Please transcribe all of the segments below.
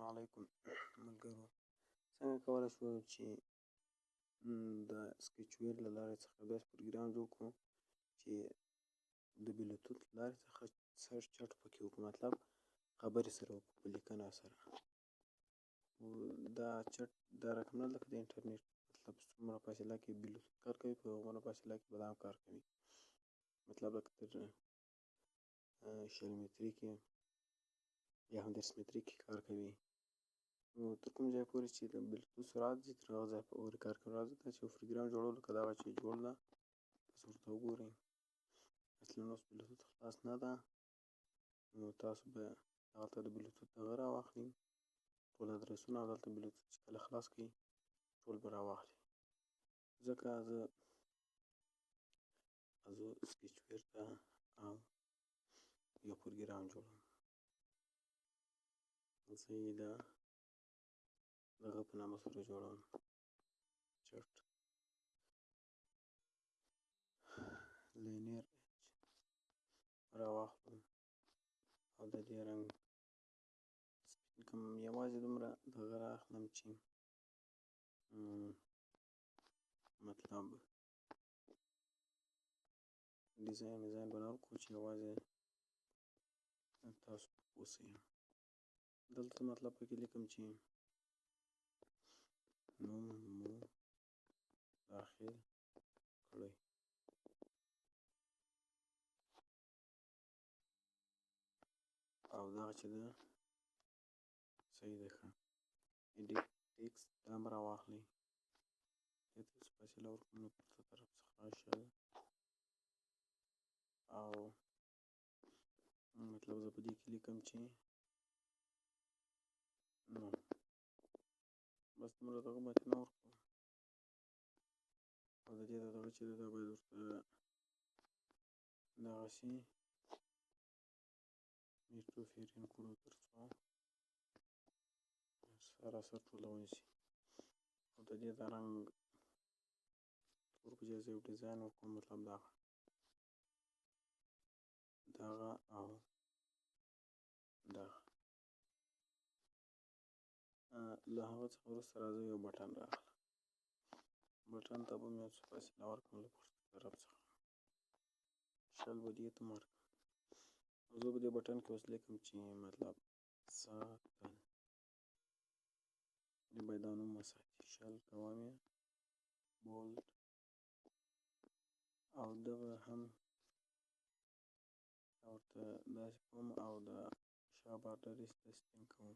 علیکم ملګرو. څنګه کولی شو چې د سکیچویر له لارې څخه داسې پروګرام جوړ کړو چې د بلوتوث له لارې څخه سر چټ پکې وکړو، مطلب خبرې سره وکړو په لیکنه سره. دا چټ دا رقم نه لکه د انټرنیټ، مطلب څومره فاصله کې بلوتوث کار کوي په هغومره فاصله کې به دا هم کار کوي، مطلب لکه تر 60 متري کې یا هم 10 متري کې کار کوي. نو تر کوم ځای پورې چې د بلوتوث سرعت ځي تر هغه ځای پورې کار کوي. راځه دا چې یو پروګرام جوړو لکه دغه چې جوړ ده، تاسو ورته وګورئ. اصلا اوس بلوتوث خلاص نه ده، نو تاسو به هغلته د بلوتوث دغه راواخلئ، ټول ادرسونه، او دلته بلوتوث چې کله خلاص کړئ ټول به راواخلي. ځکه زه سکیچویر ته یو پروګرام جوړوم. زه یې د دغه په نامه سره جوړوم، چټ لینیر راواخلم او د دې رنګ سپین کړم. یوازې دومره دغه رااخلم چې مطلب ډیزاین به نه ورکړو چې یوازې تاسو پوه شئ. دلته مطلب پکې لیکم چې نوم مو داخل کړئ، او دغه چې ده صحیح ده. ښه ایډیټ ټکسټ دا هم راواخلئ، دې ته چې فاصله ورکړم نو پورته طرف څخه 0 او مطلب زه په دې کې لیکم چې نو بس دومره دغه باید نه ورکړو، او د دې دغه چې ده دا باید ورته دغسې میټروفیرین کړو تر څو سراسر ټوله ونیسي. او د دې د رنګ تور په جای یو ډیزاین ورکړو، مطلب دغه او دغه. له هغه څخه وروسته راځئ یو بټن رااخلم. بټن ته به مې یو څه فاصله ورکړم له پورته طرف څخه 0 به دې ته هم ورکړم. او زه په دې بټن کې اوس لیکم چې مطلب ساتل، دې باید دا نوم وساتي. 0 کوم یې بولډ، او دغه هم ورته داسې کوم، او د شا باډر یې سپین کوم.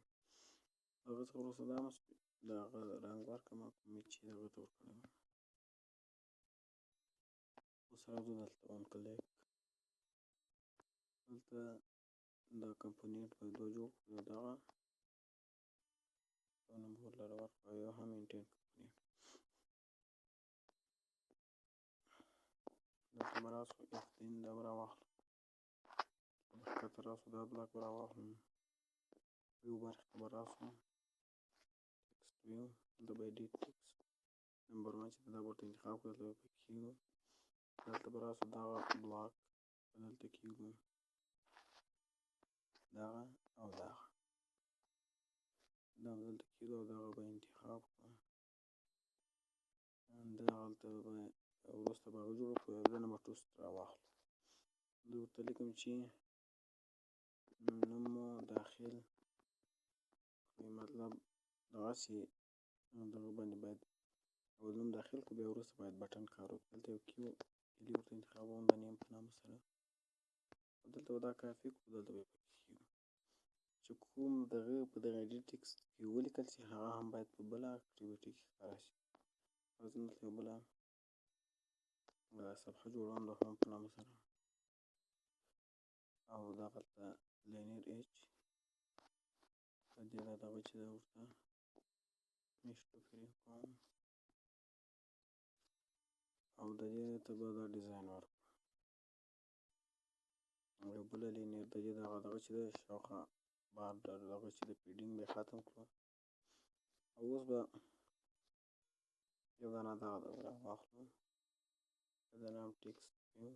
هغه څخه وروسته دا دغه رنګ ورکړم کوم چې دغه ته ورکړی وم. اوس راځو دلته اون کلیک، دلته دا کمپونیټ باید دوه جوړ کړو، یو دغه یو نمبر لره ورکړو او یو هم انټین کمپونیټ. دلته به راسو F10 دا به راواخلو، ښکته راسو دا بلاک به راواخلو، ویو برخې ته به راسو ټکسټ ویو، دلته به ایډیټ ټکسټ نمبر 1 چې دا به ورته انتخاب کړو، دلته به پکې کښېږدو. دلته به راسو دغه بلاک به دلته کښېږدو، دغه او دغه دا به دلته کښېږدو او دغه به انتخاب کړو. دغلته به وروسته به هغه جوړ کړو، زه نمبر 2 راواخلو. زه ورته لیکم چې نوم مو داخل کړئ، مطلب دغسې دغه باندې باید اول نوم داخل کړو، بیا وروسته باید بټن کار وکړي. دلته یو کیو کلي ورته انتخابوم د نیم په نامه سره، او دلته به دا کافي کړو، دلته به یې پکې کښېږدو چې کوم دغه په دغه ایډیټ ټکسټ کې ولیکل شي هغه هم باید په بله اکټیویټي کې ښکاره شي. او زه دلته یو بله صفحه جوړوم د هوم په نامه سره، او دغلته لینیر ایچ د دې دا دغه چې ده ورته میشتوفرین کوم، او د دې ته به دا ډیزاین ورکړو. یو بله لینیر د دې دغه چې ده شاوخوا باډر دغه چې د پیډینګ به یې ختم کړو. او اوس به یو دانه دغه راواخلو، د نام ټکسټ ویو،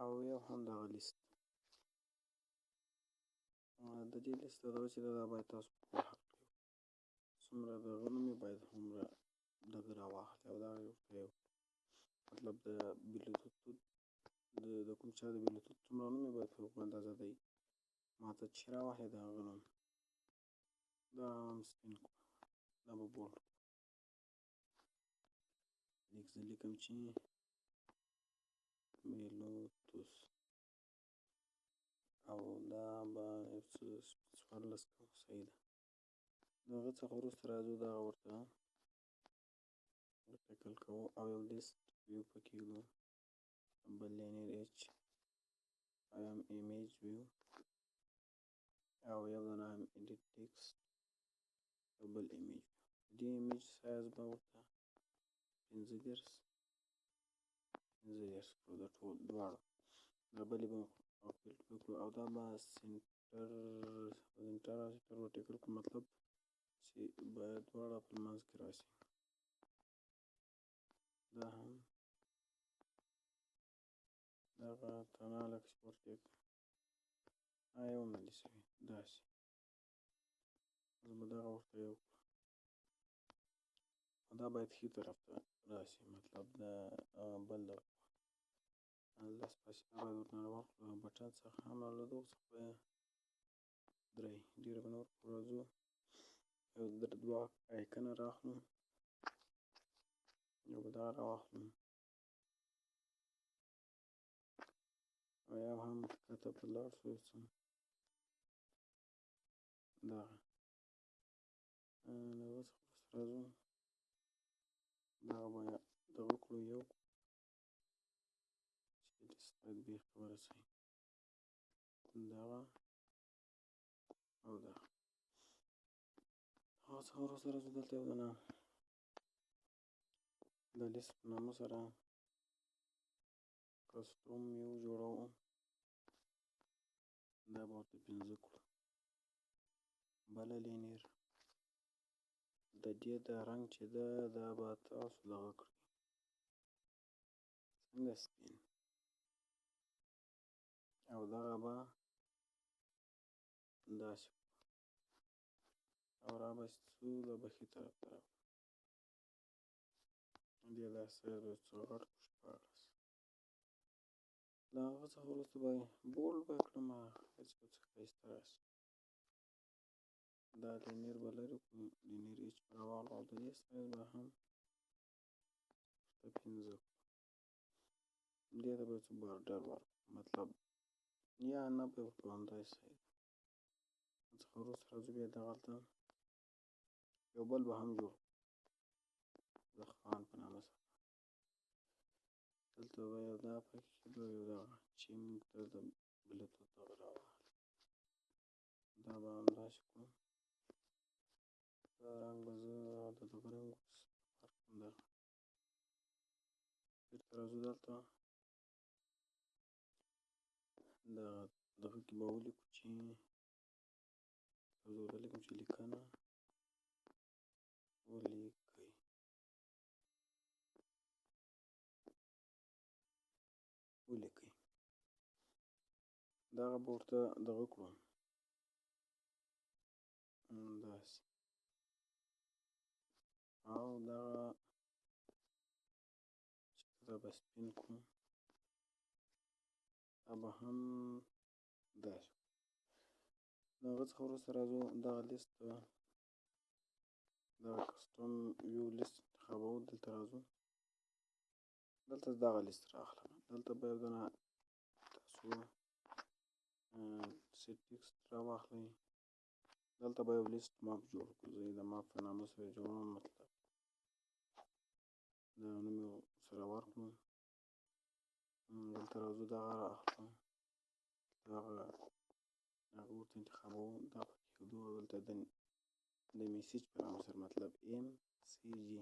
او یو هم دغه لیست، د دې لیست دغه چې دا باید تاسو په خپل حق کړئ څومره د هغه نوم یې باید هومره دغه راواخلئ او دغه ورته یو مطلب د بلوتوت د کوم چا د بلوتوت څومره نوم یې باید په هغه اندازه دی ما ته چې راواخلئ د هغه نوم دا هم سپین کړو دا به بولډ کړو لیک زه لیکم چې بلوتوث او دا به یو څه 14 کوو صحیح ده د هغه څخه وروسته راځو دغه ورته ټایټل کوو او یو لیست ویو پکې ږدو بل لینیر ایچ ایمیج ویو او یو دانه هم ایډیټ ټیکسټ او بل ایمیج ویو دې ایمیج سایز به ورته 15 کړو د ټول دواړو دا بلې به فلټ وکړو او دا به سنټر به ټیکل کړو مطلب چې باید دواړه په منځ کې راشي دا هم دغه تنال اکسپورټ یک یو نه دي سوي داسې اوس به دغه ورته یو دا باید ښي طرف ته راشي مطلب د بل لس فاصله باید ورته ورکړو بټن څخه هم له دغو څخه درې ډېره به نه ورکړو راځو یو دوه ایکنه رااخلو یو به دغه راواخلو او یو هم ښکته پر لاړ شو یو څه دغه له هغه څخه وروسته راځو دغه به دغه کړو یو چې لیست باید بیخ ته ورسوي دغه او دغه هغه څخه وروسته راځو دلته یو دانه د لیست په نامه سره کسټوم یو جوړوو دا به ورته 15 کړو بله لینیر د دې د رنګ چې ده دا به تاسو دغه کړئ څنګه سپین او دغه به داسې او را به څو دا به ښي طرف ته راوړو دې دا سایز به څو غټ کړو 14 له هغه څخه وروسته به بولډ به کړم هغه چې یو څه ښایسته راشي دا لینیر به لرې کړو لینیر ایچ به راواخلو او د دې سایز به هم ورته 15 کړو دې ته به یو څه بارډر ورکړو مطلب یا نه به په همداسې سایز څخه وروسته راځو بیا دغلته یو بل به هم جوړ د خان په نامه سره دلته به یو دا پکې کېدو یو دغه چې موږ ته د بلوتوث دغه راواخلي دا به همداسې کړو دا رنګ به زه د دغه رنګ ورکړم دغه بېرته راځو دلته دغه کې به ولیکو چې زه ورته لیکم چې لیکنه ولیکئ دغه به ورته دغه کړو داسې او دغه چې دا به سپین کړو دا به هم داسې د هغه څخه وروسته راځو دغه لیست دغه کسټوم ویو لیست انتخابوو دلته راځو دلته دغه لیست رااخلم دلته به یو دانه تاسو سیټ ټیکسټ راواخلئ دلته به یو لیست ماپ جوړ کړو زه یې د ماپ په نامه سره جوړوم مطلب د نوم یې سره ورکړو دلته راځو دغه رااخلو دغه ورته انتخابوو دا پکې ږدو او دلته د میسیج په نامه سره مطلب ام سی جي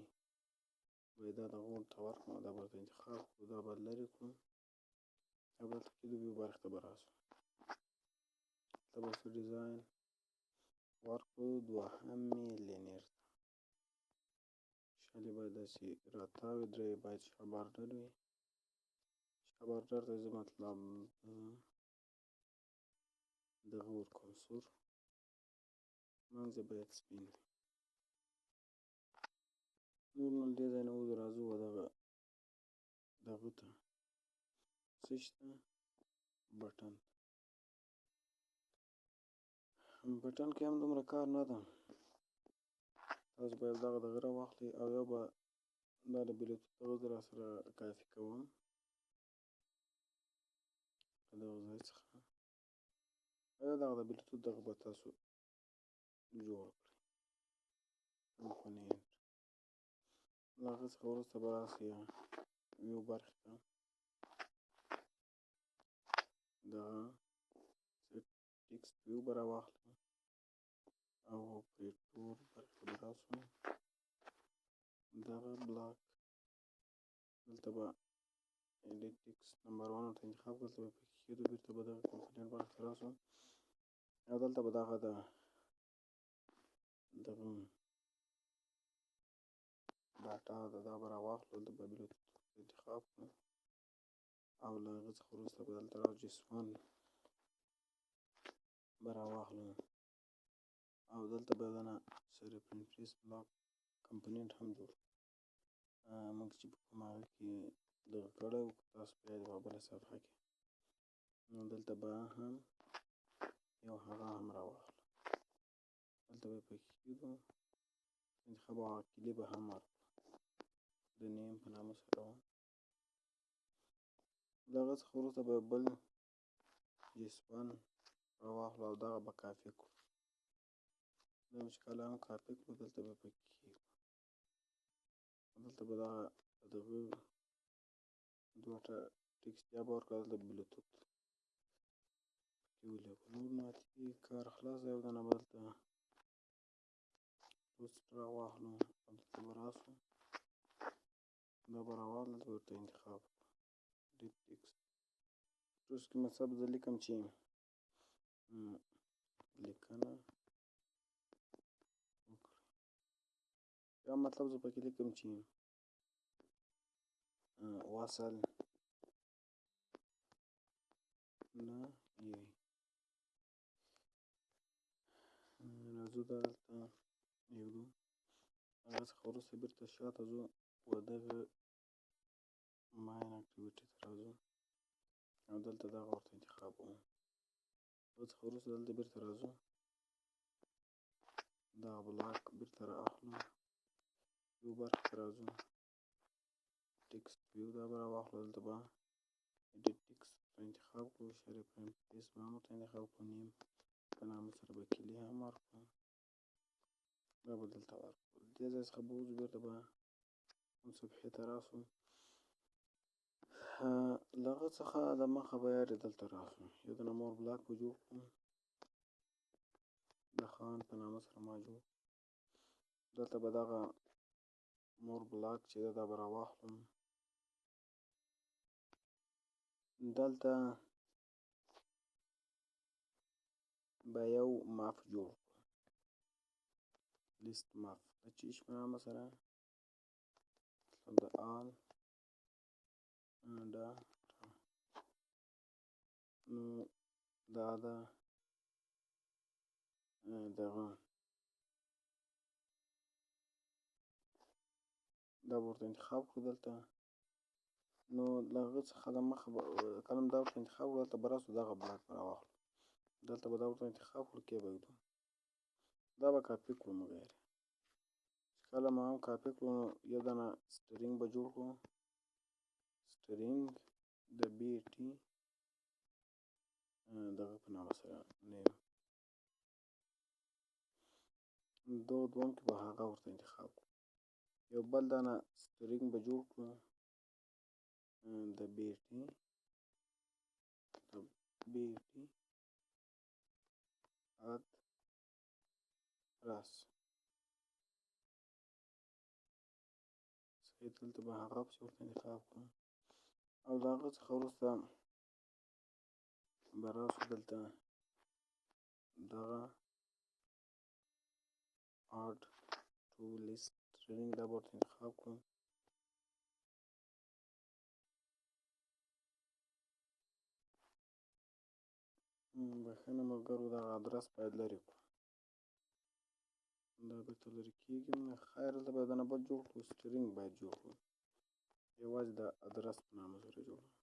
باید دا دغه ورته ورکړو دا به ورته انتخاب کړو دا به لرې کړو او دلته کې د ویو برخې ته به راسو دلته به څه ډیزاین ورکړو دوهمې لینیر ته شلې باید داسې راتاو وي درې باید شا بارډر وي شا بارډر ته زه مطلب دغه ورکوم سور منځ یې باید سپین وي. نور نو له دې ځای نه وځو راځو دغه ته څه شته بټن. بټن کې هم دومره کار نه ده، تاسو باید دغه راواخلئ او یا به دا د بلوتوث دغه زه راسره کافي کوم له دغه ځای څخه، او یا دغه د بلوتوث دغه به تاسو جوړ کړئ کمپونینټ. له هغه څخه وروسته به راسئ ویو برخې ته، دغه ټکسټ ویو به راواخلئ او اپریټور برخې ته به راسو، دغه بلاک دلته به ایډیټ ټکسټ نمبر 1 ورته انتخاب کړو، دلته به پکې کېږدو، بېرته به دغه کمپونینټ برخې ته راسو او دلته به دغه دغه ډاټا ده دا به راواخلو، دلته به بلوتوث انتخاب کړو او له هغه څخه وروسته به دلته راسو جس1 به راواخلو او دلته به دننه سره پرنټریس بلاک کمپونینټ هم جوړ کړو. موږ چې په کوم هغه کې دغه کړی وو، تاسو بیا د په بله صفحه کې نو دلته به هم یو هغه هم راواخلو، دلته به یې پکې کېږدو انتخاب او هغه کلي به هم ورکړو د نیم په نامه سره وه. د هغه څخه وروسته به بل جس1 راواخلو او دغه به کافي کړو، دا چې کله هم کافي کړو دلته به پکې کېږدو، دلته به دغه دوه ټکسټ یا به ورکړو، دلته بلوتوث پکې ولیکو. نور نو اتې کار خلاص دی او دننه به دلته پوسټ راواخلو او دلته به راسو دا به راواخلو، دلته به ورته انتخاب کړو ایډیټ ټکسټ. ټوس کې مطلب زه لیکم چې لیکنه وکړئ، یا مطلب زه پکې لیکم چې وصل نه وي. راځو دلته یو هغه څخه وروسته بېرته شاته ځو و دغه ماین اکټیویټي ته راځو او دلته دغه ورته انتخابوو، هغه څخه وروسته دلته بېرته راځو دغه بلاک بېرته را اخلو، ویو برخې ته راځو ټکسټ ویو دا به راواخلو، دلته به ایډیټ ټکسټ انتخاب کړو، شرې پرنټریس به هم ورته انتخاب کړو، نیم په نامه سره به کلي هم ورکړو، دا به دلته ورکړو. دې ځای څخه به وځو بېرته به کوم صفحې ته راسو، له هغه څخه د مخه به یارې دلته راسو یو دنه مور بلاک به جوړ کړو، د خان په نامه سره ما جوړ، دلته به دغه مور بلاک چې ده دا به راواخلم، دلته به یو ماف جوړ کړو، لیست ماف د چیش په نامه سره د آل ډاټا، نو دا ده دغه دا به ورته انتخاب کړو، دلته نو له هغه څخه د مخه به کله دا ورته انتخاب کړو، دلته به راسو دغه بلاک به راواخلو، دلته به دا ورته انتخاب کړو، کې به ږدو، دا به کاپي کړو موږ یارې، چې کله ما هم کاپي کړو نو یو دانه سټرینګ به جوړ کړو، سټرینګ د بي ټي دغه په نامه سره نیم، دغه دوم کې به هغه ورته انتخاب کړو، یو بل دانه سټرینګ به جوړ کړو د بي ټي ادرس صحیح، دلته به هغه پسې ورته انتخاب کړو او د هغه څخه وروسته به راسو دلته دغه اډ ټو لیست سټرینګ دا به ورته انتخاب کړو، بښنه ملګرو دغه ادرس باید لرې کړو. دا درته لرې کېږي. خیر دلته باید نه بل جوړ کړو، سټرینګ باید جوړ کړو، یوازې د ادرس په نامه سره جوړ کړو.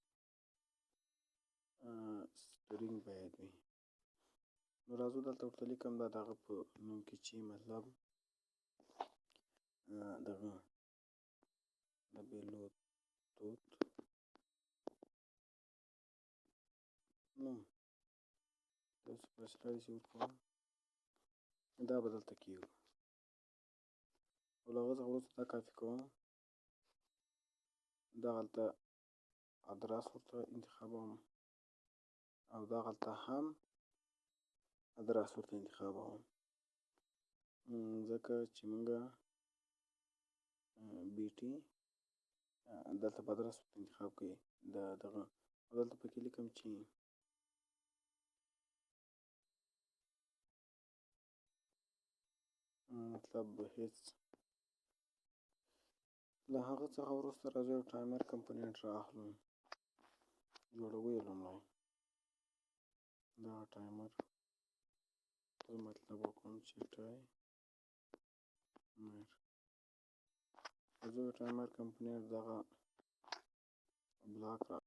سټرینګ باید وي. نو راځو دلته ورته لیکم دا د هغه په نوم کې چې مطلب دغه د بلوتوث نوم تاسو فاصله داسې ورکوم، دا به دلته کېږدو او له هغه څخه وروسته دا کاپي کوم، دغلته ادرس ورته انتخابوم او دغلته هم ادرس ورته انتخابوم، ځکه چې مونږه بیټي دلته به ادرس ورته انتخاب کوي د دغه، دلته پکې لیکم چې مطلب هیڅ. له هغه څخه وروسته راځو یو ټایمر کمپوننټ رااخلو، جوړوو یې لومړی دغه ټایمر ته مطلب وکړم چې ټایمر، راځو یو ټایمر کمپوننټ دغه بلاک را